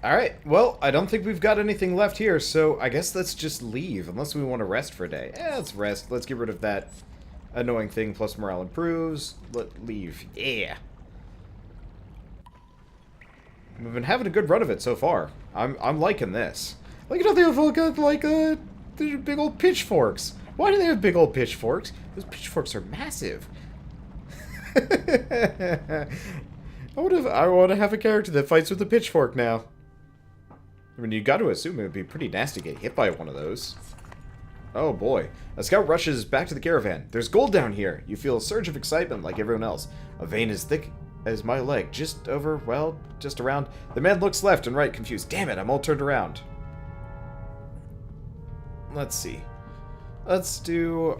Alright, well, I don't think we've got anything left here, so I guess let's just leave, unless we want to rest for a day. Let's rest. Let's get rid of that annoying thing, plus morale improves. Leave. Yeah. We've been having a good run of it so far. I'm liking this. Like, you know, they have got, like, big old pitchforks. Why do they have big old pitchforks? Those pitchforks are massive. I want to have a character that fights with a pitchfork now. I mean, you got to assume it would be pretty nasty to get hit by one of those. Oh boy. A scout rushes back to the caravan. There's gold down here. You feel a surge of excitement like everyone else. A vein as thick as my leg. Just over, well, just around. The man looks left and right, confused. Damn it, I'm all turned around. Let's see. Let's do,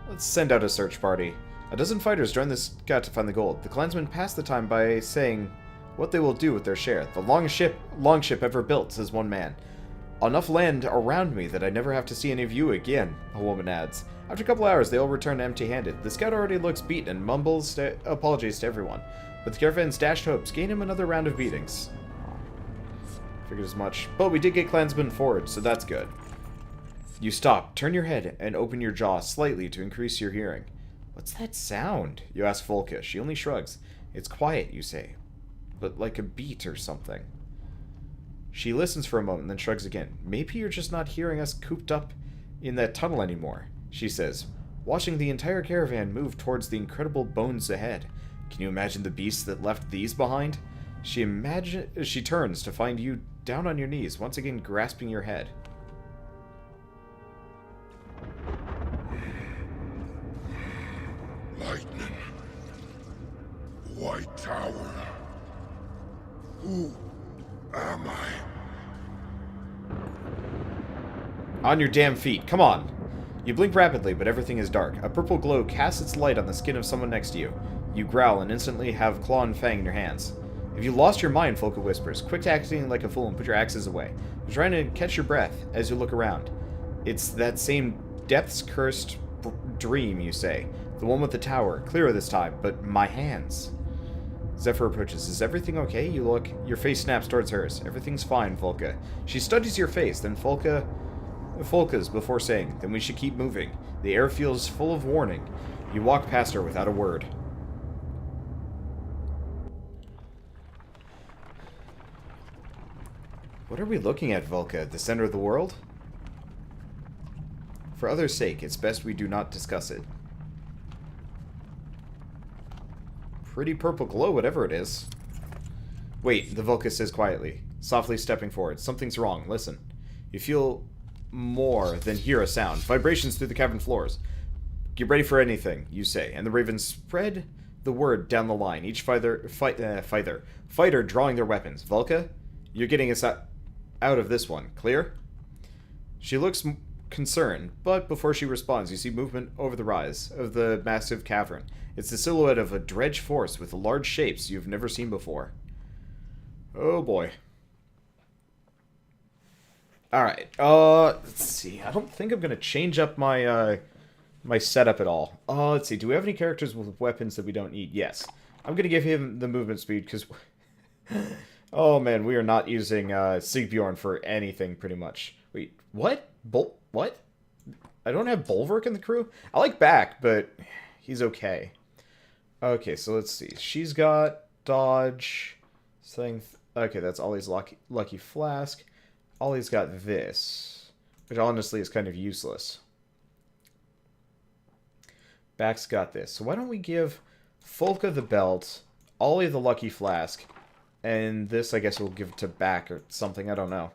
let's send out a search party. A dozen fighters join the scout to find the gold. The clansmen pass the time by saying what they will do with their share. The longest ship ever built, says one man. Enough land around me that I never have to see any of you again, a woman adds. After a couple hours, they all return empty-handed. The scout already looks beaten and mumbles apologies to everyone. But the caravan's dashed hopes gain him another round of beatings. Figured as much. But we did get clansmen forward, so that's good. You stop, turn your head, and open your jaw slightly to increase your hearing. What's that sound? You ask Volka. She only shrugs. It's quiet, you say. But like a beat or something. She listens for a moment, then shrugs again. Maybe you're just not hearing us cooped up in that tunnel anymore, she says, watching the entire caravan move towards the incredible bones ahead. Can you imagine the beasts that left these behind? She turns to find you down on your knees, once again grasping your head. Lightning. White Tower. Who am I? On your damn feet, come on! You blink rapidly, but everything is dark. A purple glow casts its light on the skin of someone next to you. You growl and instantly have claw and fang in your hands. If you lost your mind, Folka whispers, quick to acting like a fool and put your axes away. You're trying to catch your breath as you look around. It's that same depths-cursed dream, you say. The one with the tower. Clearer this time, but my hands. Zephyr approaches. Is everything okay? You look. Your face snaps towards hers. Everything's fine, Volka. She studies your face, then Volka's before saying, then we should keep moving. The air feels full of warning. You walk past her without a word. What are we looking at, Volka? The center of the world? For others' sake, it's best we do not discuss it. Pretty purple glow, whatever it is. Wait, the Volka says quietly, softly stepping forward. Something's wrong. Listen. You feel more than hear a sound. Vibrations through the cavern floors. Get ready for anything, you say, and the ravens spread the word down the line, each fighter drawing their weapons. Volka, you're getting us out of this one. Clear? She looks concerned, but before she responds, you see movement over the rise of the massive cavern. It's the silhouette of a dredge force with large shapes you've never seen before. Oh boy. Alright, let's see. I don't think I'm gonna change up my, my setup at all. Let's see. Do we have any characters with weapons that we don't need? Yes. I'm gonna give him the movement speed, because... oh man, we are not using, Sigbjorn for anything, pretty much. Wait, what? What? I don't have Bulwark in the crew? I like Back, but he's okay. Okay, so let's see. She's got Dodge. Okay, that's Ollie's Lucky Flask. Ollie's got this, which honestly is kind of useless. Back's got this. So why don't we give Folka the belt, Ollie the Lucky Flask, and this I guess we'll give to Back or something. I don't know.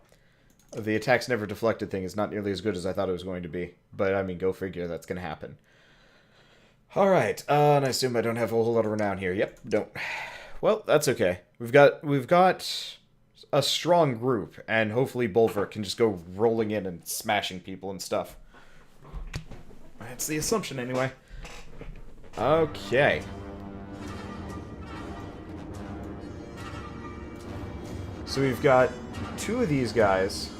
The attacks never deflected thing is not nearly as good as I thought it was going to be. But, I mean, go figure, that's going to happen. Alright, and I assume I don't have a whole lot of renown here. Yep, don't. Well, that's okay. We've got a strong group, and hopefully Bulwark can just go rolling in and smashing people and stuff. That's the assumption, anyway. Okay. So we've got two of these guys,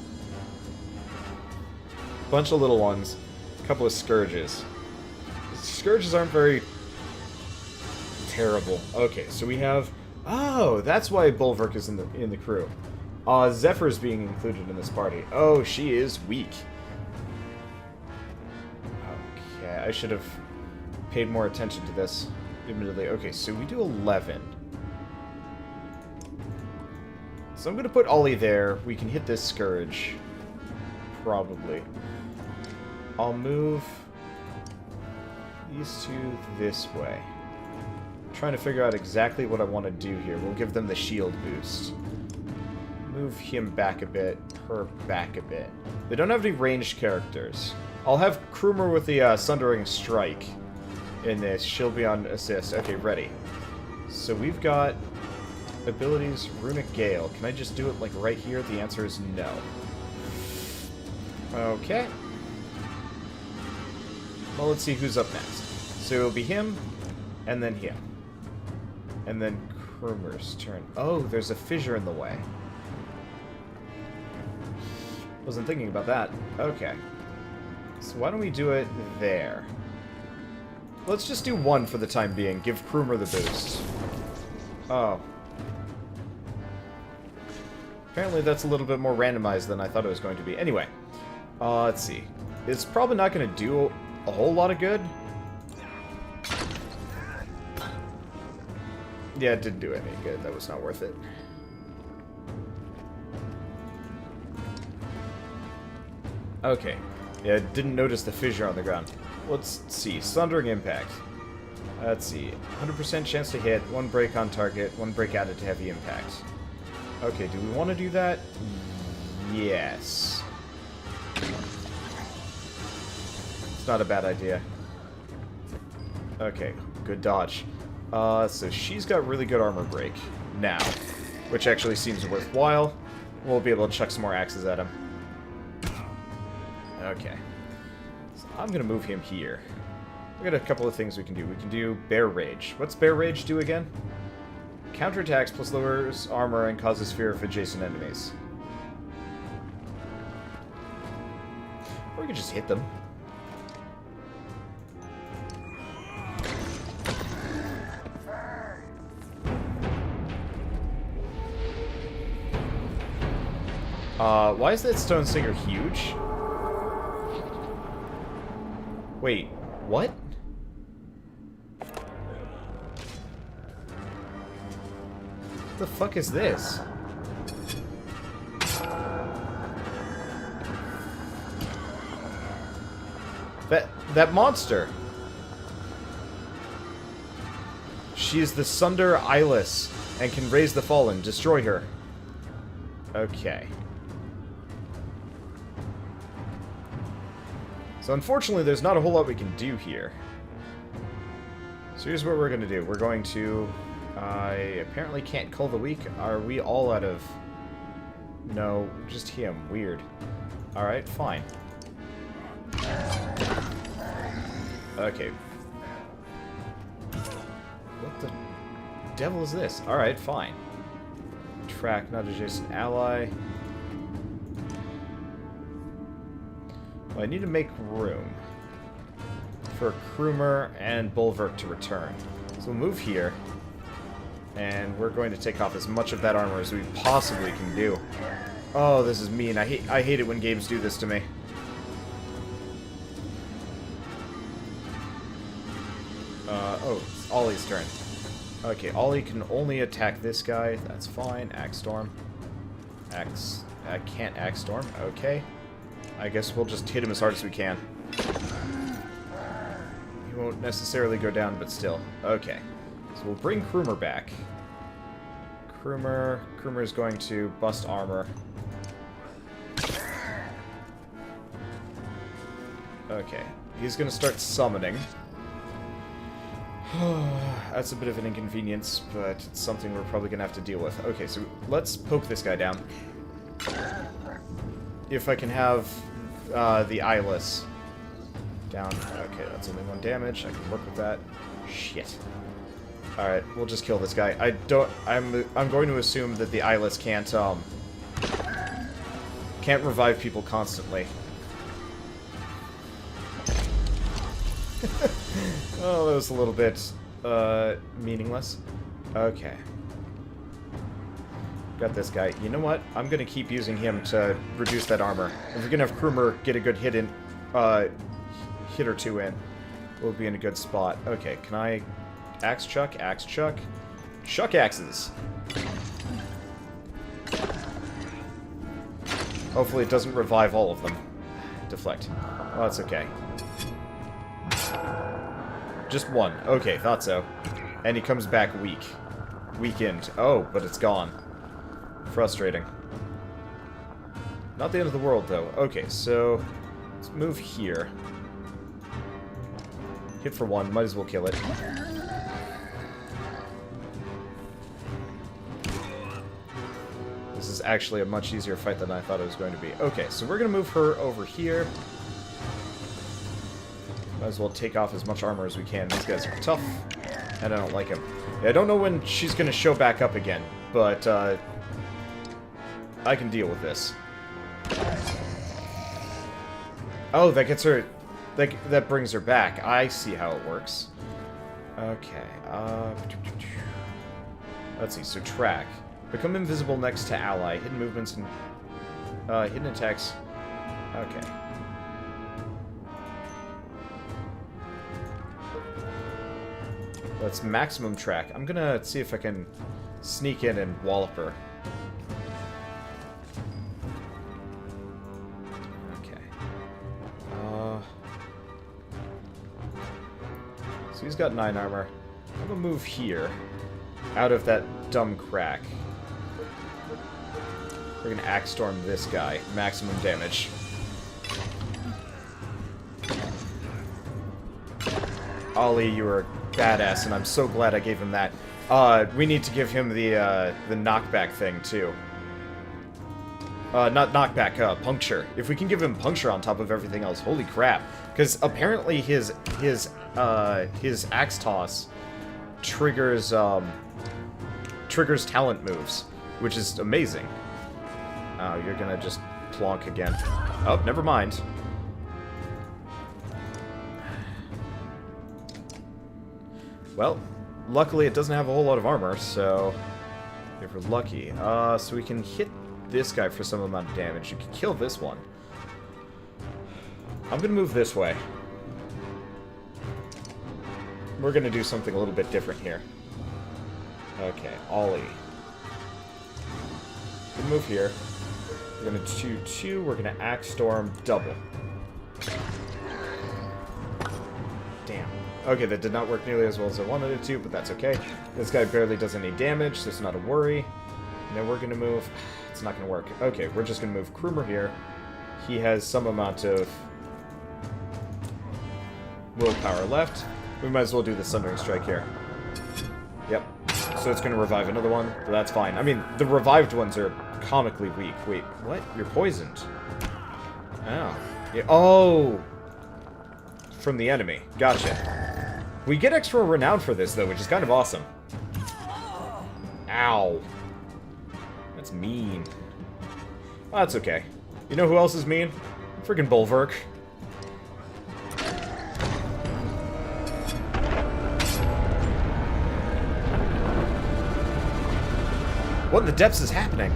a bunch of little ones, a couple of scourges. Scourges aren't very terrible. Okay, so we have Oh, that's why Bulwark is in the crew. Zephyr's being included in this party. Oh, she is weak. Okay, I should have paid more attention to this, admittedly. Okay, so we do 11. So I'm going to put Ollie there. We can hit this Scourge. Probably. I'll move these two this way. I'm trying to figure out exactly what I want to do here. We'll give them the shield boost. Move him back a bit, her back a bit. They don't have any ranged characters. I'll have Krumer with the Sundering Strike in this. She'll be on assist. Okay, ready. So we've got abilities, Runic Gale. Can I just do it like right here? The answer is no. Okay. Well, let's see who's up next. So it'll be him, and then him. And then Krumer's turn. Oh, there's a fissure in the way. Wasn't thinking about that. Okay. So why don't we do it there? Let's just do one for the time being. Give Krumer the boost. Oh. Apparently that's a little bit more randomized than I thought it was going to be. Anyway. Let's see. It's probably not going to do a whole lot of good. Yeah, it didn't do any good. That was not worth it. Okay. Yeah, didn't notice the fissure on the ground. Let's see. Sundering Impact. Let's see. 100% chance to hit, 1 break on target, 1 break added to heavy impact. Okay, do we want to do that? Yes. It's not a bad idea. Okay, good dodge. So she's got really good armor break now, which actually seems worthwhile. We'll be able to chuck some more axes at him. Okay. So I'm going to move him here. We got a couple of things we can do. We can do Bear Rage. What's Bear Rage do again? Counterattacks plus lowers armor and causes fear of adjacent enemies. Or we could just hit them. Why is that Stone Singer huge? Wait, what? What the fuck is this? That monster. She is the Sunder Eyeless and can raise the fallen. Destroy her. Okay. So unfortunately, there's not a whole lot we can do here. So here's what we're going to do. We're going to... I apparently can't Cull the Weak. Are we all out of... No, just him. Weird. Alright, fine. Okay. What the devil is this? Alright, fine. Track, not adjacent ally. Well, I need to make room for Krumer and Bulwark to return. So we'll move here, and we're going to take off as much of that armor as we possibly can do. Oh, this is mean. I hate it when games do this to me. Oh, it's Ollie's turn. Okay, Ollie can only attack this guy. That's fine. Axe Storm. I can't Axe Storm. Okay. I guess we'll just hit him as hard as we can. He won't necessarily go down, but still. Okay. So we'll bring Krumer back. Krumer is going to bust armor. Okay. He's going to start summoning. That's a bit of an inconvenience, but it's something we're probably going to have to deal with. Okay, so let's poke this guy down. If I can have the Eyeless down. Okay, that's only 1 damage. I can work with that. Shit. Alright, we'll just kill this guy. I'm going to assume that the Eyeless can't revive people constantly. Oh, that was a little bit meaningless. Okay. Got this guy. You know what? I'm gonna keep using him to reduce that armor. If we're gonna have Krumer get a good hit in, hit or two in, we'll be in a good spot. Okay, can I axe chuck? Axe chuck? Chuck axes! Hopefully it doesn't revive all of them. Deflect. Oh, that's okay. Just one. Okay, thought so. And he comes back weak. Weakened. Oh, but it's gone. Frustrating. Not the end of the world, though. Okay, so let's move here. Hit for one. Might as well kill it. This is actually a much easier fight than I thought it was going to be. Okay, so we're going to move her over here. Might as well take off as much armor as we can. These guys are tough, and I don't like him. Yeah, I don't know when she's going to show back up again, but I can deal with this. Oh, that gets her... That brings her back. I see how it works. Okay, let's see, so track. Become invisible next to ally. Hidden movements and... hidden attacks. Okay. Let's maximum track. I'm gonna see if I can sneak in and wallop her. So he's got 9 armor. I'm gonna move here, out of that dumb crack. We're gonna axe storm this guy. Maximum damage. Ollie, you were badass, and I'm so glad I gave him that. We need to give him the knockback thing, too. Not knockback, puncture. If we can give him puncture on top of everything else, holy crap. Because apparently his axe toss triggers talent moves, which is amazing. Oh, you're gonna just plonk again. Oh, never mind. Well, luckily it doesn't have a whole lot of armor, so if we're lucky. So we can hit this guy for some amount of damage. You can kill this one. I'm gonna move this way. We're gonna do something a little bit different here. Okay, Ollie. We move here. We're gonna 2-2. We're gonna axe storm double. Damn. Okay, that did not work nearly as well as I wanted it to, but that's okay. This guy barely does any damage, so it's not a worry. Now we're gonna move... It's not gonna work. Okay, we're just gonna move Krumer here. He has some amount of willpower left. We might as well do the Sundering Strike here. Yep. So it's gonna revive another one, but that's fine. I mean, the revived ones are comically weak. Wait, what? You're poisoned. Oh. Yeah. Oh! From the enemy. Gotcha. We get extra renown for this, though, which is kind of awesome. Ow. That's mean. Oh, that's okay. You know who else is mean? Friggin' Bulwark. What in the depths is happening?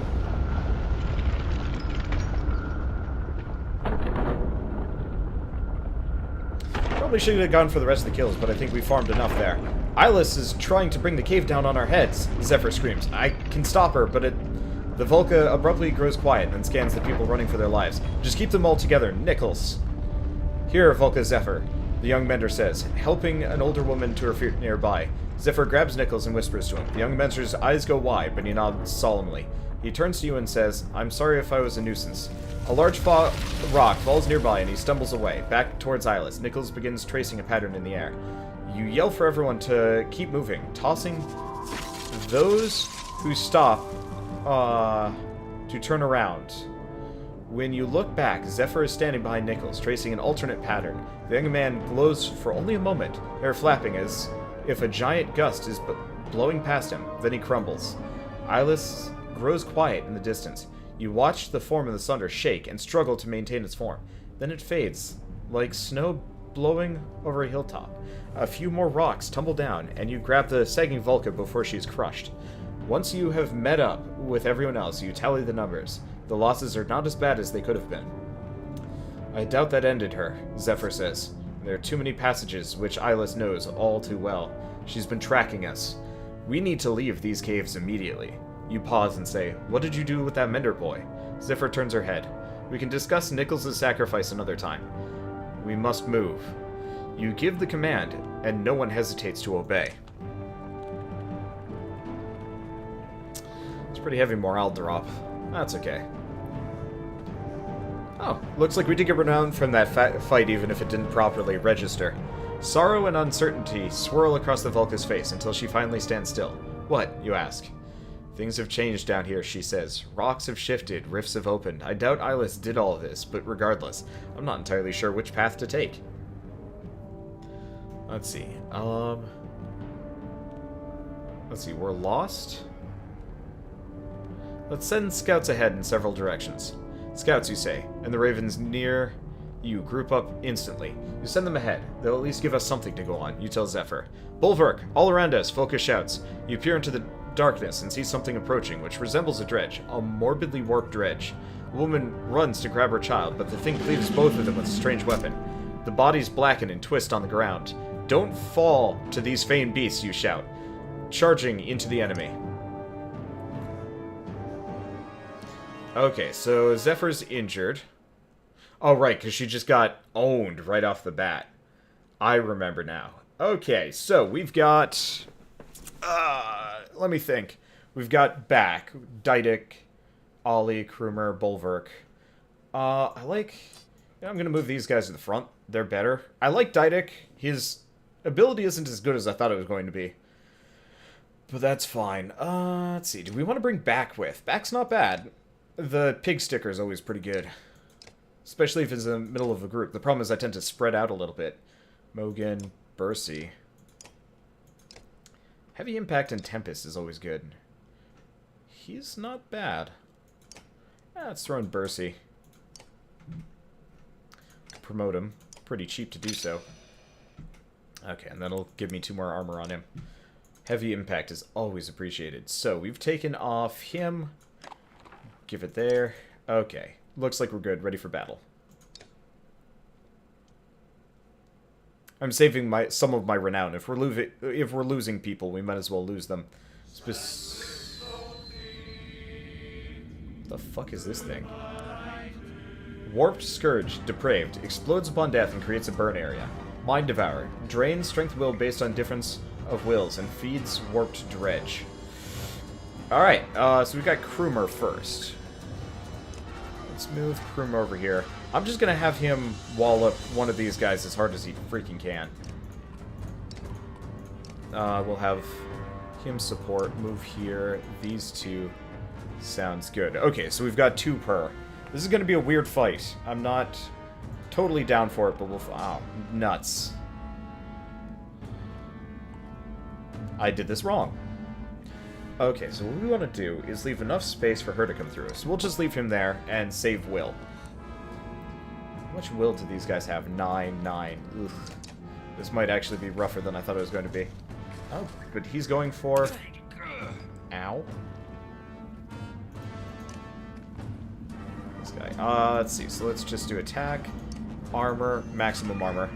Probably should have gone for the rest of the kills, but I think we farmed enough there. Eyeless is trying to bring the cave down on our heads, Zephyr screams. I can stop her, but the Volca abruptly grows quiet and scans the people running for their lives. Just keep them all together, Nichols. Here, Volca Zephyr, the young mender says, helping an older woman to her feet nearby. Zephyr grabs Nichols and whispers to him. The young mentor's eyes go wide, but he nods solemnly. He turns to you and says, I'm sorry if I was a nuisance. A large rock falls nearby and he stumbles away, back towards Eyeless. Nichols begins tracing a pattern in the air. You yell for everyone to keep moving, tossing those who stop to turn around. When you look back, Zephyr is standing behind Nichols, tracing an alternate pattern. The young man glows for only a moment, hair flapping as if a giant gust is blowing past him. Then he crumbles. Eyeless grows quiet in the distance. You watch the form of the Sunder shake and struggle to maintain its form. Then it fades, like snow blowing over a hilltop. A few more rocks tumble down, and you grab the sagging Volca before she is crushed. Once you have met up with everyone else, you tally the numbers. The losses are not as bad as they could have been. I doubt that ended her, Zephyr says. There are too many passages, which Alette knows all too well. She's been tracking us. We need to leave these caves immediately. You pause and say, what did you do with that Mender boy? Zephyr turns her head. We can discuss Nichols' sacrifice another time. We must move. You give the command, and no one hesitates to obey. It's pretty heavy morale drop. That's okay. Oh, looks like we did get renown from that fight even if it didn't properly register. Sorrow and uncertainty swirl across the Vulca's face until she finally stands still. What, you ask? Things have changed down here, she says. Rocks have shifted, rifts have opened. I doubt Alette did all of this, but regardless, I'm not entirely sure which path to take. Let's see. Let's see, we're lost? Let's send scouts ahead in several directions. Scouts, you say, and the ravens near you group up instantly. You send them ahead. They'll at least give us something to go on, you tell Zephyr. Bulwark, all around us, Volca shouts. You peer into the darkness and see something approaching, which resembles a dredge, a morbidly warped dredge. A woman runs to grab her child, but the thing cleaves both of them with a strange weapon. The bodies blacken and twist on the ground. Don't fall to these feigned beasts, you shout, charging into the enemy. Okay, so Zephyr's injured. Oh, right, because she just got owned right off the bat. I remember now. Okay, so we've got... let me think. We've got Back, Didyk, Ollie, Krumer, Bulwark. I like... I'm going to move these guys to the front. They're better. I like Didyk. His ability isn't as good as I thought it was going to be. But that's fine. Let's see. Do we want to bring Back with? Back's not bad. The pig sticker is always pretty good. Especially if it's in the middle of a group. The problem is I tend to spread out a little bit. Mogan, Bursey. Heavy Impact and Tempest is always good. He's not bad. Let's throw in Bursey. Promote him. Pretty cheap to do so. Okay, and that'll give me 2 more armor on him. Heavy Impact is always appreciated. So, we've taken off him. Give it there. Okay. Looks like we're good. Ready for battle. I'm saving some of my renown. If we're losing people, we might as well lose them. The fuck is this thing? Warped Scourge, depraved, explodes upon death and creates a burn area. Mind Devourer, drains strength will based on difference of wills and feeds warped dredge. Alright, so we've got Krumer first. Let's move Krumer over here. I'm just gonna have him wall up one of these guys as hard as he freaking can. We'll have him support, move here, these two. Sounds good. Okay, so we've got 2 per. This is gonna be a weird fight. I'm not totally down for it, but we'll... Wow, nuts. I did this wrong. Okay, so what we want to do is leave enough space for her to come through. So we'll just leave him there and save Will. How much Will do these guys have? 9. Ugh. This might actually be rougher than I thought it was going to be. Oh, but he's going for... Ow. This guy. Let's see. So let's just do attack, armor, maximum armor.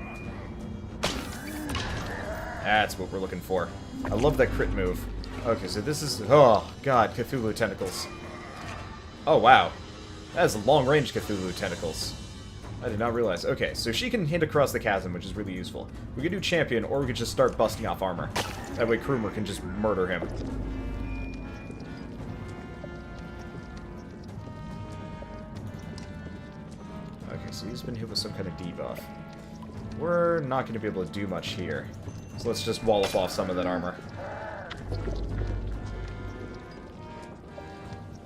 That's what we're looking for. I love that crit move. Okay, so this is... Oh, God, Cthulhu Tentacles. Oh, wow. That is long-range Cthulhu Tentacles. I did not realize. Okay, so she can hit across the chasm, which is really useful. We could do Champion, or we could just start busting off armor. That way Krumer can just murder him. Okay, so he's been hit with some kind of debuff. We're not going to be able to do much here. So let's just wallop off some of that armor.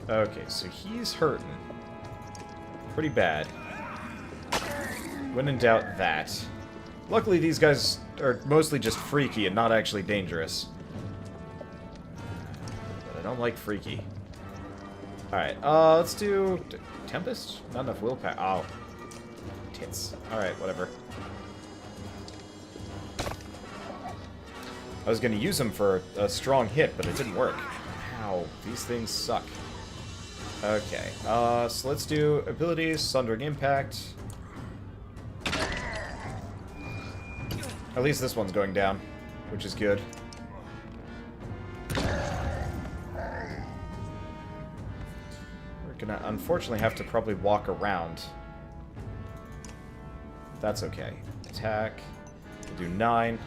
Okay, so he's hurting. Pretty bad. When in doubt, that. Luckily, these guys are mostly just freaky and not actually dangerous. But I don't like freaky. Alright, let's do... Tempest? Not enough willpower. Oh. Tits. Alright, whatever. I was going to use him for a strong hit, but it didn't work. Ow. Ow, these things suck. Okay, so let's do abilities, Sundering Impact. At least this one's going down, which is good. We're gonna unfortunately have to probably walk around. That's okay. Attack. We'll do 9.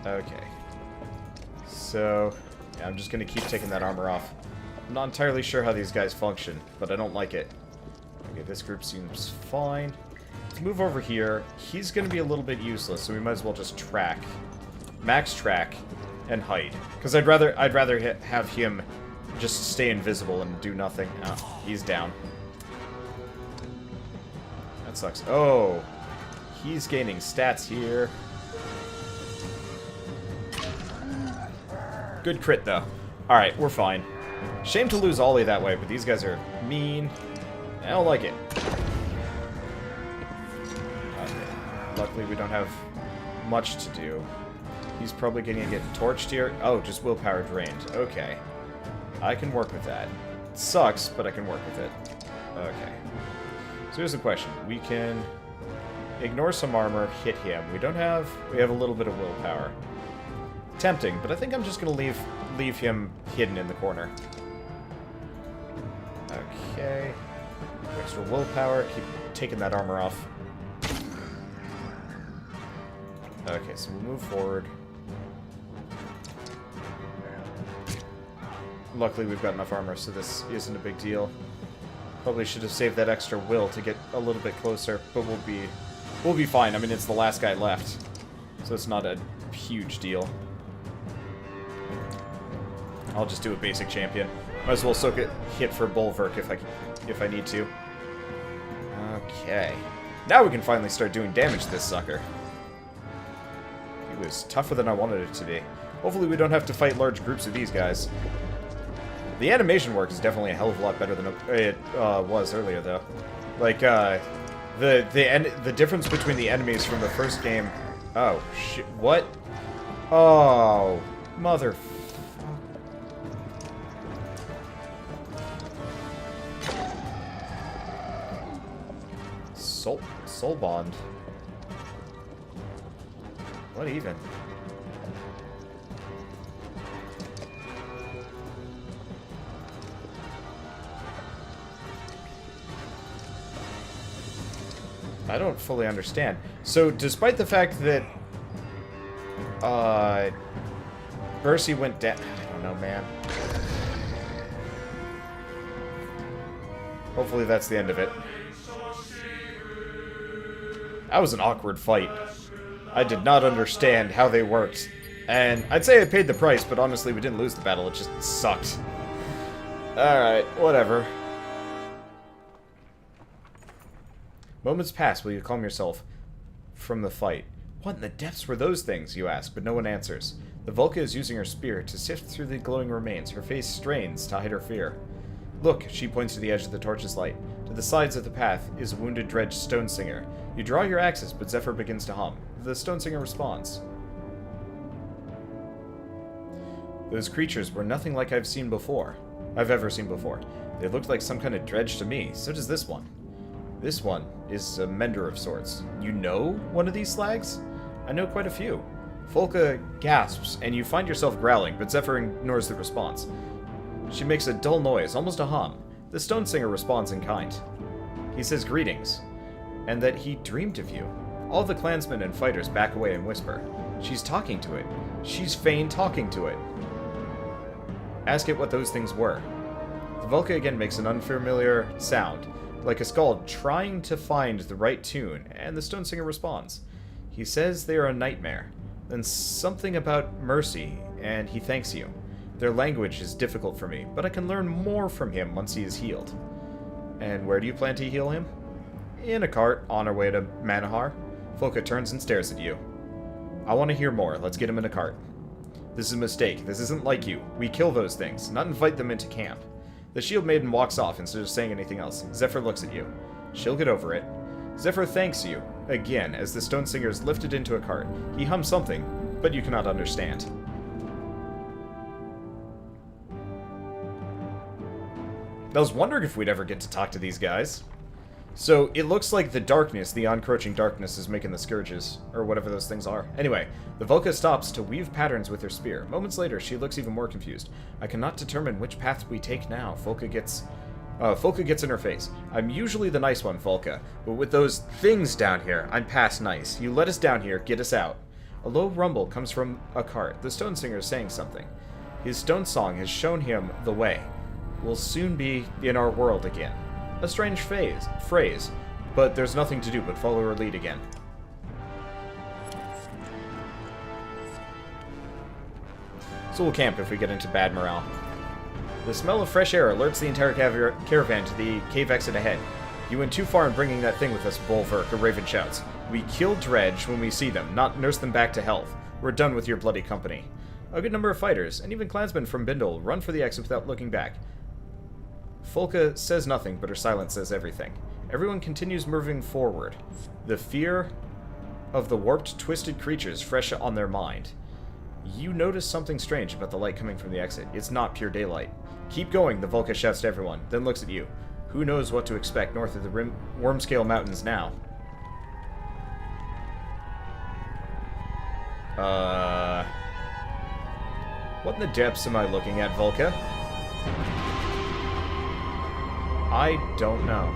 Okay. So, yeah, I'm just gonna keep taking that armor off. I'm not entirely sure how these guys function, but I don't like it. Okay, this group seems fine. Let's move over here. He's gonna be a little bit useless, so we might as well just track. Max track and hide. Because I'd rather have him just stay invisible and do nothing. Oh, he's down. That sucks. Oh, he's gaining stats here. Good crit, though. Alright, we're fine. Shame to lose Ollie that way, but these guys are mean. I don't like it. Okay. Luckily, we don't have much to do. He's probably going to get torched here. Oh, just willpower drained. Okay. I can work with that. It sucks, but I can work with it. Okay. So here's the question. We can ignore some armor, hit him. We have a little bit of willpower. Tempting, but I think I'm just going to leave him hidden in the corner. Okay. Extra willpower. Keep taking that armor off. Okay, so we'll move forward. Luckily, we've got enough armor, so this isn't a big deal. Probably should have saved that extra will to get a little bit closer, but we'll be fine. I mean, it's the last guy left, so it's not a huge deal. I'll just do a basic champion. Might as well soak it, hit for Bulwark if I need to. Okay. Now we can finally start doing damage to this sucker. It was tougher than I wanted it to be. Hopefully we don't have to fight large groups of these guys. The animation work is definitely a hell of a lot better than it was earlier, though. Like, the difference between the enemies from the first game... Oh, shit. What? Oh, mother... Soul Bond. What even? I don't fully understand. So, despite the fact that Bercy went down... I don't know, man. Hopefully that's the end of it. That was an awkward fight. I did not understand how they worked. And I'd say I paid the price, but honestly, we didn't lose the battle. It just sucked. Alright, whatever. Moments pass while you calm yourself from the fight. What in the depths were those things, you ask, but no one answers. The Vulca is using her spear to sift through the glowing remains. Her face strains to hide her fear. Look, she points to the edge of the torch's light. To the sides of the path is a wounded dredge stone singer. You draw your axes, but Zephyr begins to hum. The stone singer responds. Those creatures were nothing like I've ever seen before. They looked like some kind of dredge to me. So does this one. This one is a mender of sorts. You know one of these slags? I know quite a few. Folka gasps, and you find yourself growling, but Zephyr ignores the response. She makes a dull noise, almost a hum. The stone singer responds in kind. He says greetings, and that he dreamed of you. All the clansmen and fighters back away and whisper. She's talking to it. She's Fane talking to it. Ask it what those things were. The Vulca again makes an unfamiliar sound, like a skald trying to find the right tune, and the stone singer responds. He says they are a nightmare, then something about mercy, and he thanks you. Their language is difficult for me, but I can learn more from him once he is healed. And where do you plan to heal him? In a cart, on our way to Manahar. Folka turns and stares at you. I want to hear more. Let's get him in a cart. This is a mistake. This isn't like you. We kill those things, not invite them into camp. The Shield Maiden walks off instead of saying anything else. Zephyr looks at you. She'll get over it. Zephyr thanks you, again as the stone singer is lifted into a cart. He hums something, but you cannot understand. I was wondering if we'd ever get to talk to these guys. So, it looks like the darkness, the encroaching darkness, is making the scourges, or whatever those things are. Anyway, the Volca stops to weave patterns with her spear. Moments later, she looks even more confused. I cannot determine which path we take now. Volca gets in her face. I'm usually the nice one, Volca, but with those things down here, I'm past nice. You let us down here, get us out. A low rumble comes from a cart. The stone singer is saying something. His stone song has shown him the way. We'll soon be in our world again. A strange phrase, but there's nothing to do but follow her lead again. So we'll camp if we get into bad morale. The smell of fresh air alerts the entire caravan to the cave exit ahead. You went too far in bringing that thing with us, Bulwark, a raven shouts. We kill dredge when we see them, not nurse them back to health. We're done with your bloody company. A good number of fighters, and even clansmen from Bindle, run for the exit without looking back. Volca says nothing, but her silence says everything. Everyone continues moving forward, the fear of the warped, twisted creatures fresh on their mind. You notice something strange about the light coming from the exit. It's not pure daylight. Keep going, the Volca shouts to everyone, then looks at you. Who knows what to expect north of the Wormscale Mountains now? What in the depths am I looking at, Volca? I don't know.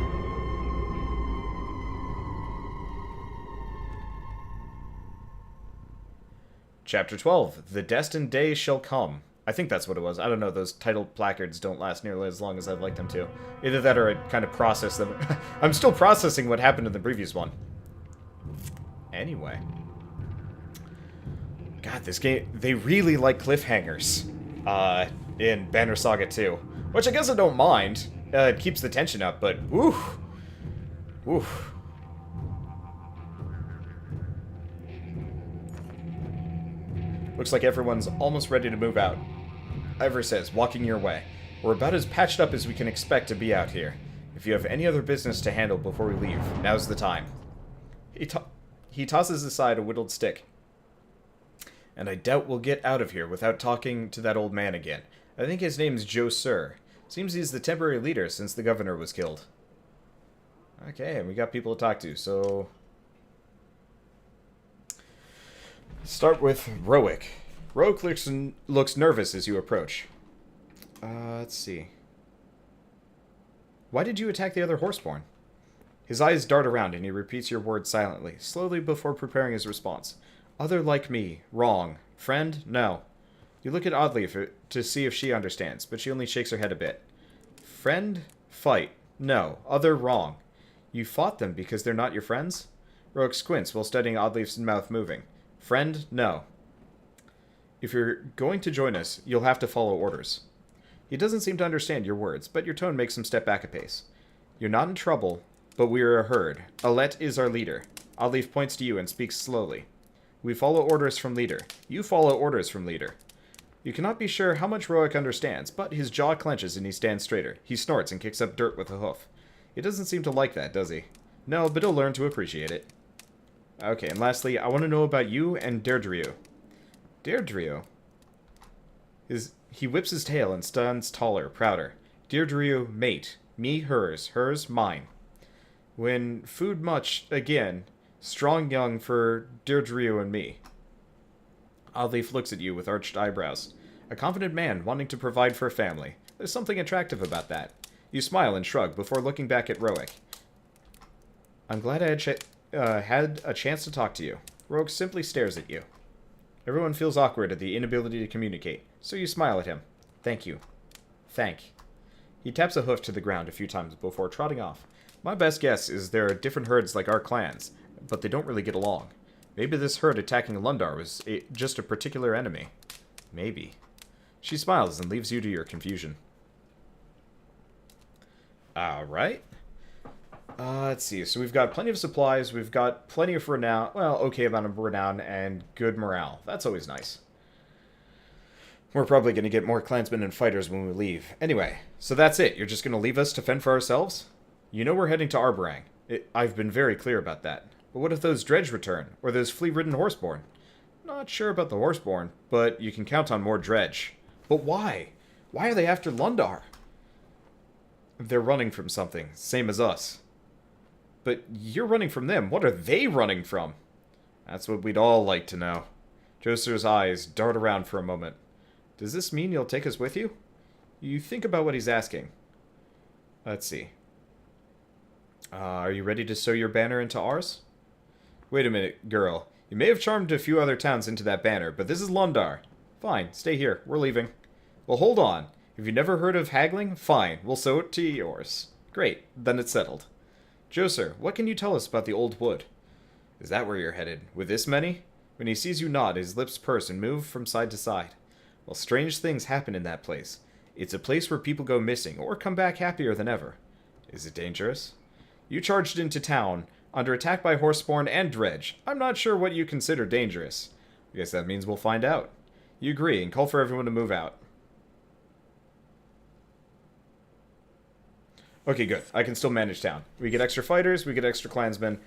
Chapter 12. The Destined Day Shall Come. I think that's what it was. I don't know. Those title placards don't last nearly as long as I'd like them to. Either that or I kind of process them. I'm still processing what happened in the previous one. Anyway. God, this game... They really like cliffhangers. In Banner Saga 2. Which I guess I don't mind. It keeps the tension up, but oof. Oof. Looks like everyone's almost ready to move out. Ivor says, walking your way. We're about as patched up as we can expect to be out here. If you have any other business to handle before we leave, now's the time. He tosses aside a whittled stick. And I doubt we'll get out of here without talking to that old man again. I think his name's Joe Sir. Seems he's the temporary leader since the governor was killed. Okay, and we got people to talk to, so... Start with Roic. Roic looks nervous as you approach. Let's see. Why did you attack the other horseborn? His eyes dart around and he repeats your words silently, slowly before preparing his response. Other like me. Wrong. Friend? No. You look at Oddly to see if she understands, but she only shakes her head a bit. Friend? Fight. No. Other? Wrong. You fought them because they're not your friends? Roic squints while studying Oddleif's mouth moving. Friend? No. If you're going to join us, you'll have to follow orders. He doesn't seem to understand your words, but your tone makes him step back a pace. You're not in trouble, but we are a herd. Alette is our leader. Oddleif points to you and speaks slowly. We follow orders from leader. You follow orders from leader. You cannot be sure how much Roic understands, but his jaw clenches and he stands straighter. He snorts and kicks up dirt with a hoof. He doesn't seem to like that, does he? No, but he'll learn to appreciate it. Okay, and lastly, I want to know about you and Deirdre. Deirdre? He whips his tail and stands taller, prouder. Deirdre, mate. Me, hers. Hers, mine. When food much, again, strong young for Deirdre and me. Oddleif looks at you with arched eyebrows. A confident man wanting to provide for a family. There's something attractive about that. You smile and shrug before looking back at Roic. I'm glad I had a chance to talk to you. Roic simply stares at you. Everyone feels awkward at the inability to communicate, so you smile at him. Thank you. Thank. He taps a hoof to the ground a few times before trotting off. My best guess is there are different herds like our clans, but they don't really get along. Maybe this herd attacking Lundar was just a particular enemy. Maybe. She smiles and leaves you to your confusion. Alright. Let's see. So we've got plenty of supplies, we've got plenty of renown, well, okay amount of renown, and good morale. That's always nice. We're probably going to get more clansmen and fighters when we leave. Anyway, so that's it. You're just going to leave us to fend for ourselves? You know we're heading to Arborang. I've been very clear about that. But what if those dredge return? Or those flea-ridden horseborn? Not sure about the horseborn, but you can count on more dredge. But why? Why are they after Lundar? They're running from something, same as us. But you're running from them. What are they running from? That's what we'd all like to know. Joser's eyes dart around for a moment. Does this mean you'll take us with you? You think about what he's asking. Let's see. Are you ready to sew your banner into ours? Wait a minute, girl. You may have charmed a few other towns into that banner, but this is Lundar. Fine, stay here. We're leaving. Well, hold on. Have you never heard of haggling? Fine, we'll sew it to yours. Great, then it's settled. Joser, what can you tell us about the old wood? Is that where you're headed? With this many? When he sees you nod, his lips purse and move from side to side. Well, strange things happen in that place. It's a place where people go missing, or come back happier than ever. Is it dangerous? You charged into town, under attack by horseborn and dredge. I'm not sure what you consider dangerous. I guess that means we'll find out. You agree, and call for everyone to move out. Okay, good. I can still manage town. We get extra fighters, we get extra clansmen.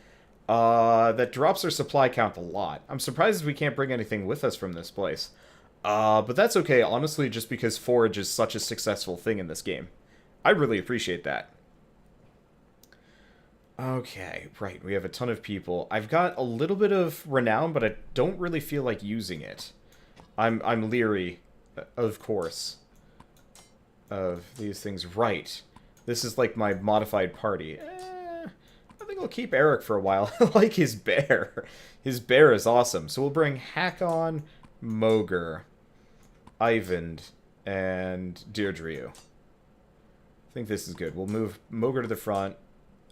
That drops our supply count a lot. I'm surprised we can't bring anything with us from this place. But that's okay, honestly, just because forage is such a successful thing in this game. I really appreciate that. Okay, right, we have a ton of people. I've got a little bit of renown, but I don't really feel like using it. I'm leery, of course, of these things. Right. This is like my modified party. I think I'll keep Eric for a while. I like his bear. His bear is awesome. So we'll bring Hakon, Mogr, Eyvind, and Deirdre. I think this is good. We'll move Mogr to the front.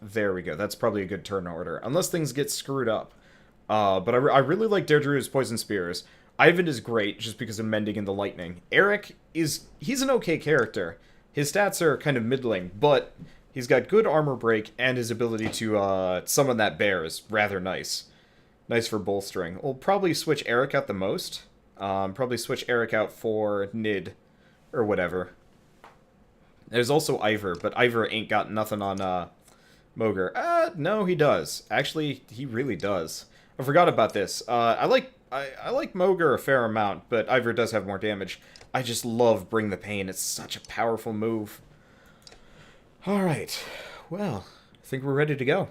There we go. That's probably a good turn order. Unless things get screwed up. But I really like Deirdre's Poison Spears. Eyvind is great just because of Mending and the Lightning. Eric he's an okay character. His stats are kind of middling, but he's got good armor break, and his ability to summon that bear is rather nice. Nice for bolstering. We'll probably switch Eric out the most. Probably switch Eric out for Nid, or whatever. There's also Ivor, but Ivor ain't got nothing on Mogr. No, he does. Actually, he really does. I forgot about this. I like Mogr a fair amount, but Ivor does have more damage. I just love Bring the Pain. It's such a powerful move. Alright. Well, I think we're ready to go.